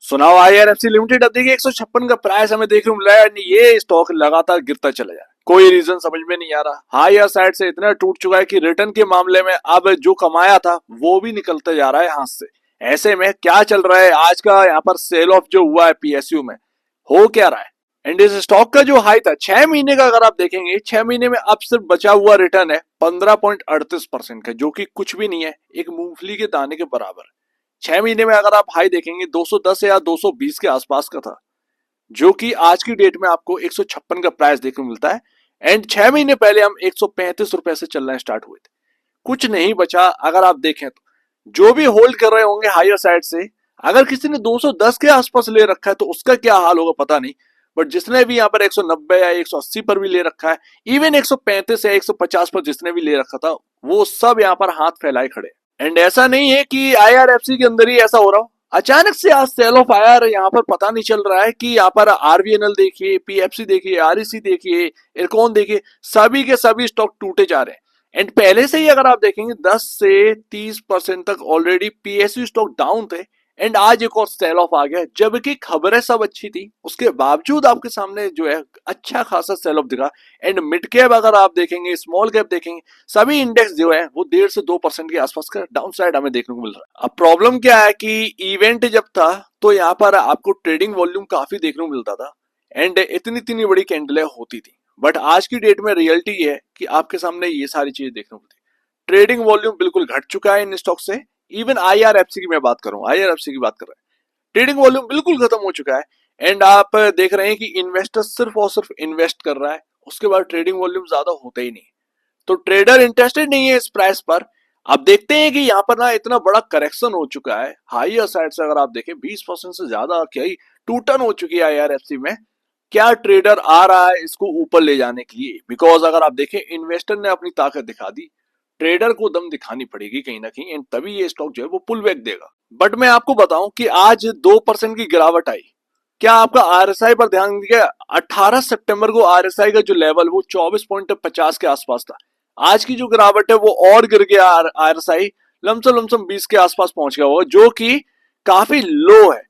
सुनाओ IRFC limited अब देखिए 156 का प्राइस हमें देखने को मिला है। ये स्टॉक लगातार गिरता चला जा रहा है, कोई रीजन समझ में नहीं आ रहा। हायर साइड से इतना टूट चुका है कि रिटर्न के मामले में अब जो कमाया था वो भी निकलते जा रहा है हाथ से। ऐसे में क्या चल रहा है आज का यहाँ पर सेल ऑफ जो हुआ है PSU में, हो क्या रहा है। एंड इस स्टॉक का जो हाई था 6 महीने का, अगर आप देखेंगे 6 महीने में अब सिर्फ बचा हुआ रिटर्न है 15.38% का, जो कि कुछ भी नहीं है, एक मूंगफली के दाने के बराबर। 6 महीने में अगर आप हाई देखेंगे 210 या 220 के आसपास का था, जो कि आज की डेट में आपको 156 का प्राइस देखने को मिलता है। एंड 6 महीने पहले हम 135 रुपए से चलना स्टार्ट हुए थे, कुछ नहीं बचा। अगर आप देखें तो जो भी होल्ड कर रहे होंगे हायर साइड से, अगर किसी ने 210 के आसपास ले रखा है तो उसका क्या हाल होगा पता नहीं, बट जिसने भी यहाँ पर 190 या 180 पर भी ले रखा है, इवन 135 या 150 पर जिसने भी ले रखा था, वो सब यहाँ पर हाथ फैलाए खड़े। एंड ऐसा नहीं है कि IRFC के अंदर ही ऐसा हो रहा हो, अचानक से आज सेल ऑफ आया है यहाँ पर, पता नहीं चल रहा है कि यहाँ पर RVNL देखिए, PFC देखिए, REC देखिए, इरकॉन देखिए, सभी के सभी स्टॉक टूटे जा रहे हैं। एंड पहले से ही अगर आप देखेंगे 10 से 30% तक ऑलरेडी PSU स्टॉक डाउन थे। एंड आज एक और सेल ऑफ आ गया, जबकि खबरें सब अच्छी थी, उसके बावजूद आपके सामने जो है अच्छा खासा सेल ऑफ दिखा। एंड मिड कैप अगर आप देखेंगे, स्मॉल कैप देखेंगे, सभी इंडेक्स जो है वो 1.5 से 2% के आसपास का डाउन साइड हमें देखने को मिल रहा है। अब प्रॉब्लम क्या है कि इवेंट जब था तो यहाँ पर आपको ट्रेडिंग वॉल्यूम काफी देखने को मिलता था एंड इतनी इतनी बड़ी कैंडलें होती थी। बट आज की डेट में रियलिटी ये है कि आपके सामने ये सारी चीजें देखने को मिलती है। ट्रेडिंग वॉल्यूम बिल्कुल घट चुका है इन स्टॉक से। इवन IRFC की मैं बात कर रहा हूँ, IRFC की बात कर रहे हैं, ट्रेडिंग वॉल्यूम बिल्कुल खत्म हो चुका है। एंड आप देख रहे हैं कि इन्वेस्टर सिर्फ और सिर्फ इन्वेस्ट कर रहा है, उसके बाद ट्रेडिंग वॉल्यूम ज्यादा होता ही नहीं, तो ट्रेडर इंटरेस्टेड नहीं है इस प्राइस पर। आप देखते हैं कि यहाँ पर ना इतना बड़ा करेक्शन हो चुका है हायर साइड से, अगर आप देखें 20% से ज्यादा क्या ही टू टर्न हो चुकी है IRFC में। क्या ट्रेडर आ रहा है इसको ऊपर ले जाने के लिए, बिकॉज अगर आप देखें इन्वेस्टर ने अपनी ताकत दिखा दी, ट्रेडर को दम दिखानी पड़ेगी कहीं ना कहीं, एंड तभी ये स्टॉक जो है वो पुल बैक देगा। बट मैं आपको बताऊं कि आज 2% की गिरावट आई, क्या आपका RSI पर ध्यान दिया? 18 सितंबर को RSI का जो लेवल वो 24.50 के आसपास था। आज की जो गिरावट है वो और गिर गया, RSI लमसम 20 के आसपास पहुंच गया, वो जो कि काफी लो है।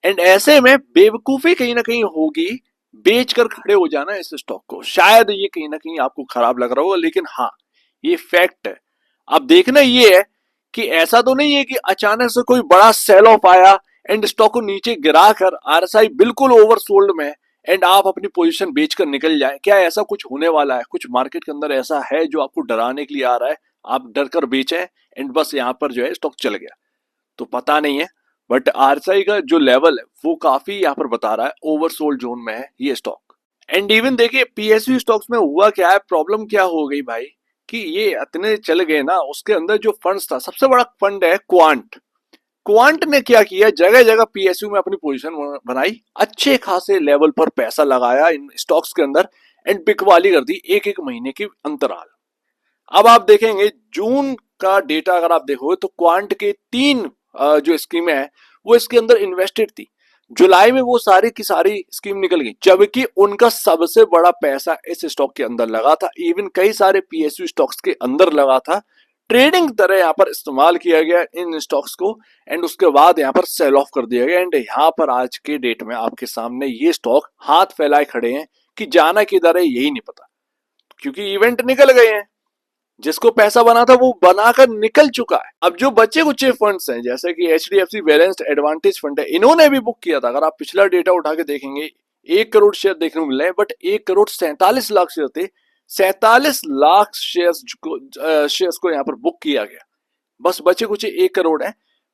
एंड ऐसे में बेवकूफी कहीं ना कहीं होगी बेच कर खड़े हो जाना इस स्टॉक को। शायद ये कहीं ना कहीं आपको खराब लग रहा होगा, लेकिन हाँ ये फैक्ट है। अब देखना ये है कि ऐसा तो नहीं है कि अचानक से कोई बड़ा सेल ऑफ आया एंड स्टॉक को नीचे गिरा कर RSI बिल्कुल ओवरसोल्ड में एंड आप अपनी पोजीशन बेचकर निकल जाए। क्या ऐसा कुछ होने वाला है? कुछ मार्केट के अंदर ऐसा है जो आपको डराने के लिए आ रहा है, आप डर कर बेचें एंड बस यहाँ पर जो है स्टॉक चल गया? तो पता नहीं है, बट RSI का जो लेवल है वो काफी यहाँ पर बता रहा है ओवरसोल्ड जोन में है ये स्टॉक। एंड इवन देखिए PSU स्टॉक्स में हुआ क्या है, प्रॉब्लम क्या हो गई भाई कि ये इतने चल गए ना, उसके अंदर जो फंड्स था, सबसे बड़ा फंड है क्वांट ने क्या किया, जगह जगह PSU में अपनी पोजीशन बनाई, अच्छे खासे लेवल पर पैसा लगाया इन स्टॉक्स के अंदर एंड बिकवाली कर दी एक एक महीने के अंतराल। अब आप देखेंगे जून का डेटा अगर आप देखोगे तो क्वांट के 3 जो स्कीमें हैं वो इसके अंदर इन्वेस्टेड थी। जुलाई में वो सारी की सारी स्कीम निकल गई, जबकि उनका सबसे बड़ा पैसा इस स्टॉक के अंदर लगा था, इवन कई सारे PSU स्टॉक्स के अंदर लगा था। ट्रेडिंग तरह यहाँ पर इस्तेमाल किया गया इन स्टॉक्स को एंड उसके बाद यहाँ पर सेल ऑफ कर दिया गया। एंड यहाँ पर आज के डेट में आपके सामने ये स्टॉक हाथ फैलाए खड़े हैं कि जाना किधर है यही नहीं पता, क्योंकि इवेंट निकल गए हैं। जिसको पैसा बना था वो बनाकर निकल चुका है। अब जो बच्चे कुचे फंड्स हैं जैसे कि HDFC बैलेंस्ड एडवांटेज फंड है, इन्होंने भी बुक किया था। अगर आप पिछला डेटा उठा के देखेंगे 1 करोड़ शेयर देखने को मिल रहे हैं, बट 1 करोड़ 47 लाख शेयर थे। 47 लाख शेयर्स को यहाँ पर बुक किया गया, बस बचे कुछ 1 करोड़ है।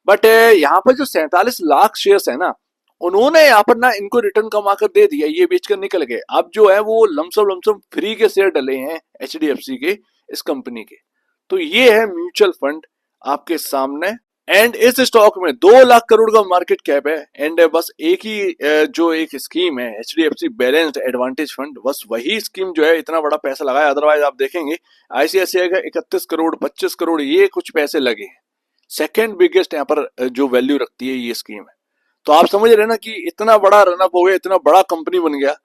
बट यहाँ पर जो 47 लाख शेयर्स है ना, उन्होंने यहाँ पर ना इनको रिटर्न कमा कर दे दिया, ये बेचकर निकल गए। अब जो है वो लमसम फ्री के शेयर डले हैं HDFC के, इस कंपनी के। तो ये है म्यूचुअल फंड आपके सामने। एंड इस स्टॉक में 2 लाख करोड़ का मार्केट कैप है एंड बस एक ही जो एक स्कीम है HDFC बैलेंस्ड एडवांटेज फंड, बस वही स्कीम जो है इतना बड़ा पैसा लगाया। अदरवाइज आप देखेंगे ICICI का 31 करोड़ 25 करोड़ ये कुछ पैसे लगे हैं। सेकेंड बिगेस्ट यहाँ पर जो वैल्यू रखती है ये स्कीम है। तो आप समझ रहे हैं ना कि इतना बड़ा रनअप हो गया, इतना बड़ा कंपनी बन गया,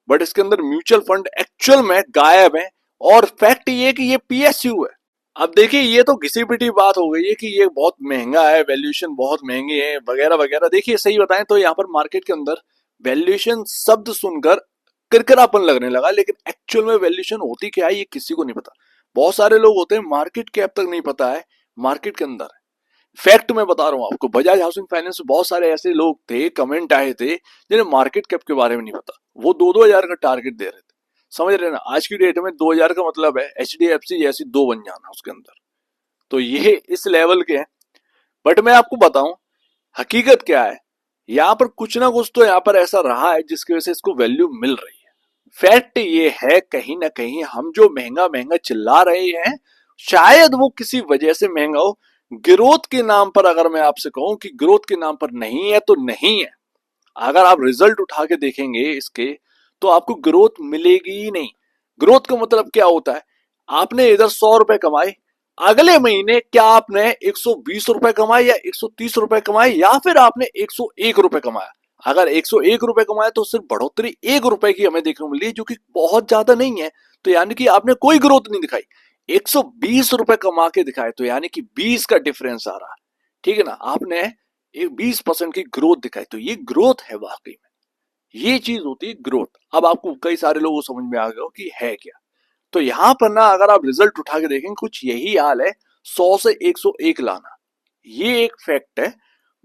बट इसके अंदर म्यूचुअल फंड एक्चुअल में गायब है। और फैक्ट ये कि ये PSU है, अब देखिए ये तो घिसी पिटी बात हो गई है कि ये बहुत महंगा है, वैल्यूएशन बहुत महंगी है वगैरह वगैरह। देखिए सही बताएं तो यहाँ पर मार्केट के अंदर वैल्यूएशन शब्द सुनकर किरकिरापन लगने लगा, लेकिन एक्चुअल में वैल्यूएशन होती क्या है ये किसी को नहीं पता। बहुत सारे लोग होते हैं मार्केट कैप तक नहीं पता है मार्केट के अंदर। फैक्ट मैं बता रहा हूँ आपको, बजाज हाउसिंग फाइनेंस में बहुत सारे ऐसे लोग थे, कमेंट आए थे जिन्हें मार्केट कैप के बारे में नहीं पता, वो 2-2 हजार का टारगेट दे रहे थे। समझ रहे हैं ना, आज की डेट में 2 हजार का मतलब है HDFC जैसी दो बन जाना उसके अंदर। तो ये इस लेवल के हैं। बट मैं आपको बताऊं हकीकत क्या है, यहाँ पर कुछ ना कुछ तो यहाँ पर ऐसा रहा है जिसकी वजह से इसको वैल्यू मिल रही है। फैक्ट ये है कहीं ना कहीं हम जो महंगा महंगा चिल्ला रहे हैं शायद वो किसी वजह से महंगा हो। ग्रोथ के नाम पर अगर मैं आपसे कहूं कि ग्रोथ के नाम पर नहीं है तो नहीं है। अगर आप रिजल्ट उठा के देखेंगे इसके तो आपको ग्रोथ मिलेगी ही नहीं। ग्रोथ का मतलब क्या होता है, आपने इधर 100 रुपए कमाए, अगले महीने क्या आपने 120 रुपए कमाए या 130 रुपए कमाए या फिर आपने 101 रुपए कमाया। अगर 101 रुपए कमाए तो सिर्फ बढ़ोतरी 1 रुपए की हमें देखने को मिली जो कि बहुत ज्यादा नहीं है। तो यानी कि आपने कोई ग्रोथ नहीं दिखाई। 120 रुपए कमा के दिखाए तो यानी कि 20 का डिफरेंस आ रहा। ठीक है ना, आपने एक 20% की ग्रोथ दिखाई तो ये ग्रोथ है वाकई में। ये चीज होती है ग्रोथ। अब आपको कई सारे लोगों को समझ में आ गया हो कि है क्या। तो यहां पर ना अगर आप रिजल्ट उठा के देखें कुछ यही हाल है, 100 से 101 लाना, ये एक फैक्ट है।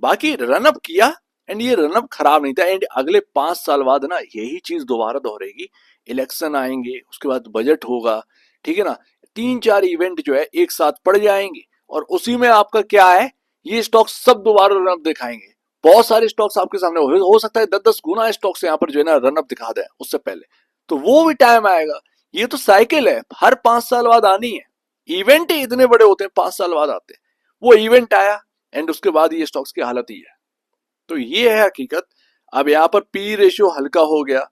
बाकी रनअप किया एंड ये रनअप खराब नहीं था एंड अगले 5 साल बाद ना यही चीज दोबारा दोहरेगी। इलेक्शन आएंगे, उसके बाद बजट होगा, ठीक है ना, 3-4 इवेंट जो है एक साथ पड़ जाएंगे और उसी में आपका क्या है, ये स्टॉक सब दोबारा रनअप दिखाएंगे। बहुत सारे स्टॉक्स आपके सामने हो सकता है 10-10 गुना स्टॉक्स यहाँ पर जो है ना रनअप दिखा दे उससे पहले। तो वो भी टाइम आएगा। ये तो साइकिल है, हर 5 साल बाद आनी है। इवेंट ही इतने बड़े होते हैं 5 साल बाद आते हैं। वो इवेंट आया एंड उसके बाद ये स्टॉक्स की हालत ही है। तो ये है हकीकत। अब यहाँ पर पी रेशियो हल्का हो गया,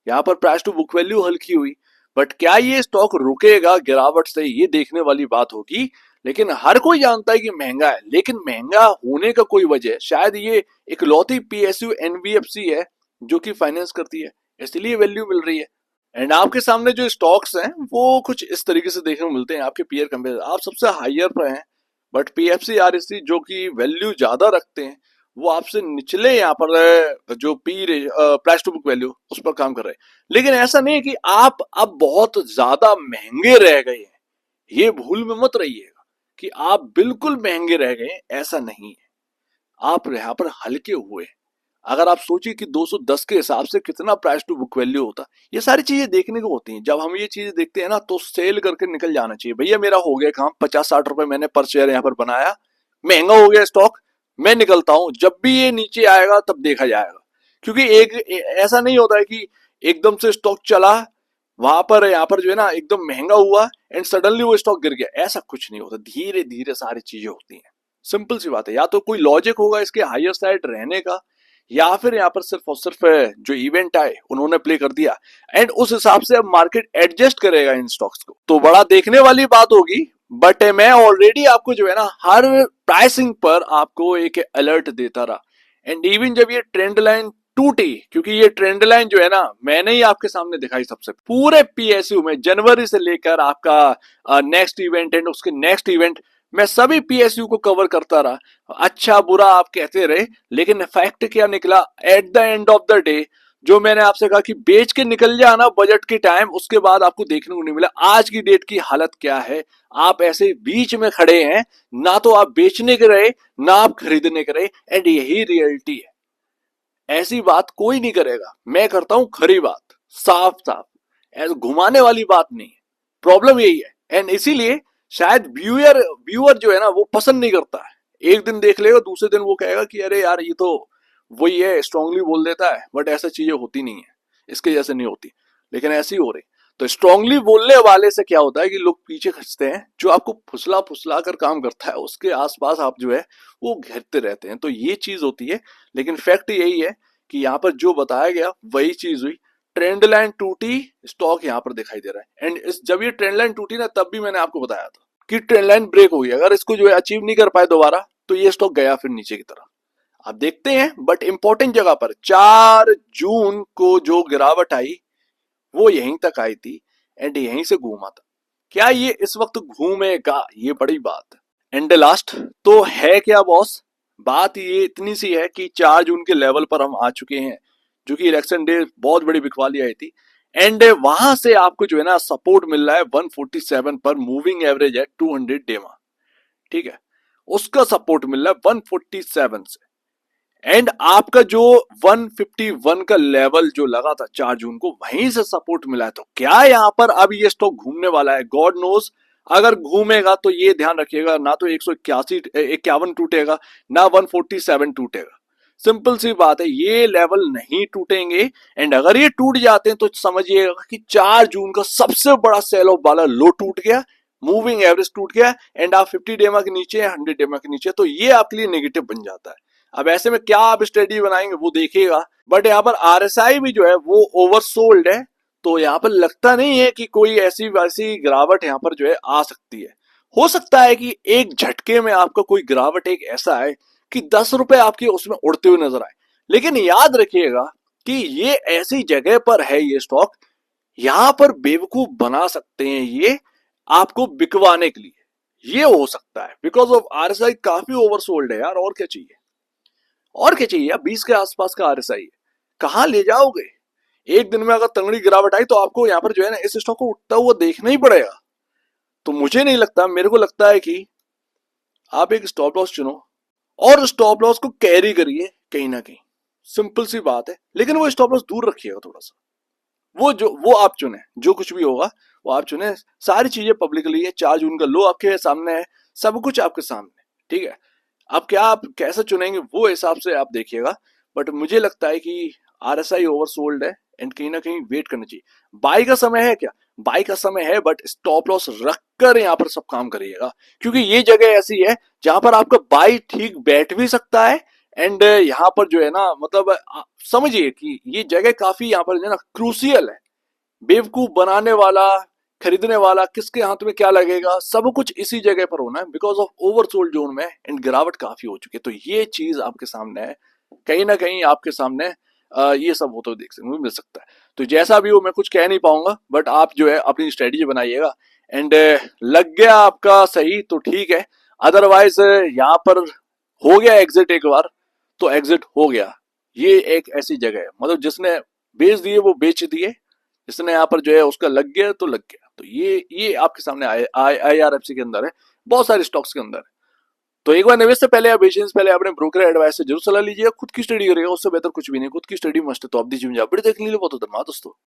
यहाँ पर प्राइस टू बुक वैल्यू हल्की हुई, बट क्या ये स्टॉक रुकेगा गिरावट से ये देखने वाली बात होगी। लेकिन हर कोई जानता है कि महंगा है, लेकिन महंगा होने का कोई वजह शायद ये इकलौती PSU NBFC है जो कि फाइनेंस करती है, इसलिए वैल्यू मिल रही है। एंड आपके सामने जो स्टॉक्स हैं वो कुछ इस तरीके से देखने को मिलते हैं आपके पीयर कंपेयर, आप सबसे हायर पर हैं। बट PFC RSC जो कि वैल्यू ज्यादा रखते हैं वो आपसे निचले यहाँ पर जो प्राइस टू बुक वैल्यू उस पर काम कर रहे हैं। लेकिन ऐसा नहीं है कि आप अब बहुत ज्यादा महंगे रह गए हैं, ये भूल में मत रहिएगा कि आप बिल्कुल महंगे रह गए, ऐसा नहीं है। आप यहाँ पर हल्के हुए। अगर आप सोचिए कि 210 के हिसाब से कितना प्राइस टू बुक वैल्यू होता, ये सारी चीजें देखने को होती हैं। जब हम ये चीजें देखते हैं ना तो सेल करके निकल जाना चाहिए, भैया मेरा हो गया काम, 50-60 रुपए मैंने पर शेयर यहाँ पर बनाया, महंगा हो गया स्टॉक, मैं निकलता हूं, जब भी ये नीचे आएगा तब देखा जाएगा। क्योंकि ऐसा नहीं होता है कि एकदम से स्टॉक चला वहां पर यहाँ पर जो है ना एकदम महंगा हुआ एंड सडनली वो स्टॉक गिर गया, ऐसा कुछ नहीं होता। धीरे धीरे सारी चीजें होती हैं। सिंपल सी बात है, या तो कोई लॉजिक होगा इसके हायर साइड रहने का या फिर यहाँ पर सिर्फ और सिर्फ जो इवेंट आए उन्होंने प्ले कर दिया एंड उस हिसाब से अब मार्केट एडजस्ट करेगा इन स्टॉक्स को, तो बड़ा देखने वाली बात होगी। बट मैं ऑलरेडी आपको जो है ना हर प्राइसिंग पर आपको एक अलर्ट देता रहा एंड इवन जब ये ट्रेंड लाइन टूटी, क्योंकि ये ट्रेंड लाइन जो है ना मैंने ही आपके सामने दिखाई सबसे पूरे PSU में, जनवरी से लेकर आपका नेक्स्ट इवेंट एंड उसके नेक्स्ट इवेंट, मैं सभी PSU को कवर करता रहा। अच्छा बुरा आप कहते रहे, लेकिन फैक्ट क्या निकला at the end of the day, जो मैंने आपसे कहा कि बेच के निकल जाना बजट के टाइम, उसके बाद आपको देखने को नहीं मिला। आज की डेट की हालत क्या है, आप ऐसे बीच में खड़े हैं, ना तो आप बेचने के रहे ना आप खरीदने के रहे एंड यही रियलिटी है। ऐसी बात कोई नहीं करेगा, मैं करता हूं खरी बात, साफ साफ, ऐसे घुमाने वाली बात नहीं है। प्रॉब्लम यही है एंड इसीलिए शायद व्यूअर व्यूअर जो है ना वो पसंद नहीं करता है। एक दिन देख लेगा, दूसरे दिन वो कहेगा कि अरे यार ये तो वही है, स्ट्रांगली बोल देता है, बट ऐसा चीजें होती नहीं है, इसके जैसे नहीं होती, लेकिन ऐसी हो रही। तो स्ट्रांगली बोलने वाले से क्या होता है कि लोग पीछे खींचते हैं, जो आपको फुसला फुसला कर काम करता है उसके आसपास आप जो है वो घेरते रहते हैं, तो ये चीज होती है। लेकिन फैक्ट यही है कि यहाँ पर जो बताया गया वही चीज हुई। ट्रेंड लाइन टूटी, स्टॉक यहाँ पर दिखाई दे रहा है एंड जब ये ट्रेंड लाइन टूटी ना तब भी मैंने आपको बताया था कि ट्रेंड लाइन ब्रेक हो गई, अगर इसको जो है अचीव नहीं कर पाए दोबारा तो ये स्टॉक गया फिर नीचे की तरफ। आप देखते हैं, बट इंपॉर्टेंट जगह पर 4 जून को जो गिरावट आई वो यहीं तक आई थी एंड यहीं से घूमा था। क्या ये इस वक्त घूमेगा, ये बड़ी बात है। एंड लास्ट तो है क्या बॉस, बात ये इतनी सी है कि 4 जून के लेवल पर हम आ चुके हैं, जो कि इलेक्शन डे बहुत बड़ी बिकवाली आई थी। एंड वहां से आपको जो है ना सपोर्ट मिल रहा है 147 पर, मूविंग एवरेज है 200 डेमा, ठीक है, उसका सपोर्ट मिल रहा है 147 से। एंड आपका जो 151 का लेवल जो लगा था 4 जून को, वहीं से सपोर्ट मिला है। तो क्या यहाँ पर अब ये स्टॉक घूमने वाला है, गॉड नोस। अगर घूमेगा तो ये ध्यान रखिएगा, ना तो 181 टूटेगा, ना 147 टूटेगा। सिंपल सी बात है, ये लेवल नहीं टूटेंगे। एंड अगर ये टूट जाते हैं तो समझिएगा कि 4 जून का सबसे बड़ा सेल ऑफ वाला लो टूट गया, मूविंग एवरेज टूट गया, एंड आप 50 डेमा के नीचे, 100 डेमा के नीचे, तो ये आपके लिए नेगेटिव बन जाता है। अब ऐसे में क्या आप स्टडी बनाएंगे वो देखिएगा। बट यहाँ पर आरएसआई भी जो है वो ओवरसोल्ड है, तो यहाँ पर लगता नहीं है कि कोई ऐसी वैसी गिरावट यहाँ पर जो है आ सकती है। हो सकता है कि एक झटके में आपका कोई गिरावट एक ऐसा है कि 10 रुपए आपके उसमें उड़ते हुए नजर आए। लेकिन याद रखिएगा कि ये ऐसी जगह पर है ये स्टॉक, यहां पर बेवकूफ बना सकते हैं ये आपको बिकवाने के लिए, ये हो सकता है। बिकॉज ऑफ आरएसआई काफी ओवरसोल्ड है यार, और क्या चाहिए, और क्या चाहिए यार। 20 के आसपास का आरएसआई है, कहां ले जाओगे। एक दिन में अगर तंगड़ी गिरावट आई तो आपको यहाँ पर जो है ना इस स्टॉक को उठता हुआ देखना ही पड़ेगा। तो मुझे नहीं लगता, मेरे को लगता है कि आप एक स्टॉप लॉस चुनो और स्टॉप लॉस को कैरी करिए कहीं ना कहीं, सिंपल सी बात है। लेकिन वो स्टॉप लॉस दूर रखिएगा थोड़ा सा, वो आप चुने, जो कुछ भी होगा वो आप चुने। सारी चीजें पब्लिकली है, 4 जून का लो आपके सामने है, सब कुछ आपके सामने, ठीक है। अब क्या आप कैसे चुनेंगे वो हिसाब से आप देखिएगा। बट मुझे लगता है कि आरएसआई ओवरसोल्ड है, एंड कहीं ना कहीं वेट करना चाहिए। बाई का समय है क्या, बाई का समय है, बट स्टॉप लॉस रखकर यहाँ पर सब काम करिएगा, क्योंकि ये जगह ऐसी है जहां पर आपका बाई ठीक बैठ भी सकता है। एंड यहाँ पर जो है ना मतलब समझिए कि ये जगह काफी यहाँ पर जो है ना क्रूसियल है। बेवकूफ बनाने वाला, खरीदने वाला, किसके हाथ में क्या लगेगा, सब कुछ इसी जगह पर होना है, बिकॉज ऑफ ओवरसोल्ड जोन में एंड गिरावट काफी हो चुकी है। तो ये चीज आपके सामने है, कहीं ना कहीं आपके सामने ये सब होते हुए देखने को मिल सकता है। तो जैसा भी हो मैं कुछ कह नहीं पाऊंगा, बट आप जो है अपनी स्ट्रेटेजी बनाइएगा। एंड लग गया आपका सही तो ठीक है, अदरवाइज यहाँ पर हो गया एग्जिट एक बार, तो एग्जिट हो गया। ये एक ऐसी जगह है, मतलब जिसने बेच दिए वो बेच दिए, जिसने यहाँ पर जो है उसका लग गया तो लग गया। तो ये आपके सामने IRFC के अंदर है, बहुत सारे स्टॉक्स के अंदर है। तो एक बार निवेश से पहले या बेचने से पहले अपने ब्रोकर एडवाइस से जरूर सलाह लीजिएगा। खुद की स्टडी करिएगा, उससे बेहतर कुछ भी नहीं। खुद की स्टडी मस्ट है तो आप दीजिए मुझे अपडेट देखने के लिए बहुत धन्यवाद दोस्तों।